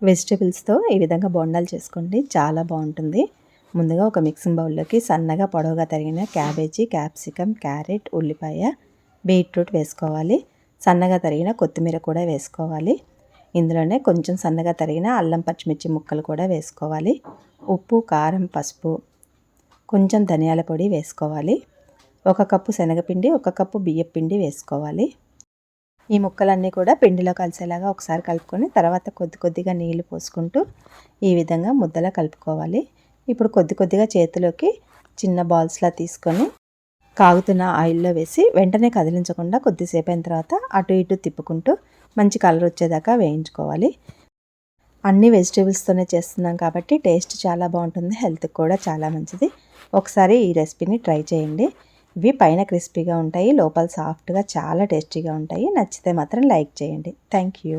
వెజిటబుల్స్తో ఈ విధంగా బొండాలు చేసుకోండి, చాలా బాగుంటుంది. ముందుగా ఒక మిక్సింగ్ బౌల్లోకి సన్నగా పొడవుగా తరిగిన క్యాబేజీ, క్యాప్సికమ్, క్యారెట్, ఉల్లిపాయ, బీట్రూట్ వేసుకోవాలి. సన్నగా తరిగిన కొత్తిమీర కూడా వేసుకోవాలి. ఇందులోనే కొంచెం సన్నగా తరిగిన అల్లం పచ్చిమిర్చి ముక్కలు కూడా వేసుకోవాలి. ఉప్పు, కారం, పసుపు, కొంచెం ధనియాల పొడి వేసుకోవాలి. 1 కప్పు శనగపిండి, 1 కప్పు బియ్యపిండి వేసుకోవాలి. ఈ ముక్కలన్నీ కూడా పిండిలో కలిసేలాగా ఒకసారి కలుపుకొని తర్వాత కొద్దిగా నీళ్లు పోసుకుంటూ ఈ విధంగా ముద్దలా కలుపుకోవాలి. ఇప్పుడు కొద్దిగా చేతిలోకి చిన్న బాల్స్లా తీసుకొని కాగుతున్న ఆయిల్లో వేసి వెంటనే కదిలించకుండా కొద్దిసేపు అయిన తర్వాత అటు ఇటు తిప్పుకుంటూ మంచి కలర్ వచ్చేదాకా వేయించుకోవాలి. అన్ని వెజిటేబుల్స్తోనే చేస్తున్నాం కాబట్టి టేస్ట్ చాలా బాగుంటుంది, హెల్త్కి కూడా చాలా మంచిది. ఒకసారి ఈ రెసిపీని ట్రై చేయండి. ఇవి పైన క్రిస్పీగా ఉంటాయి, లోపల సాఫ్ట్గా చాలా టేస్టీగా ఉంటాయి. నచ్చితే మాత్రం లైక్ చేయండి. Thank you.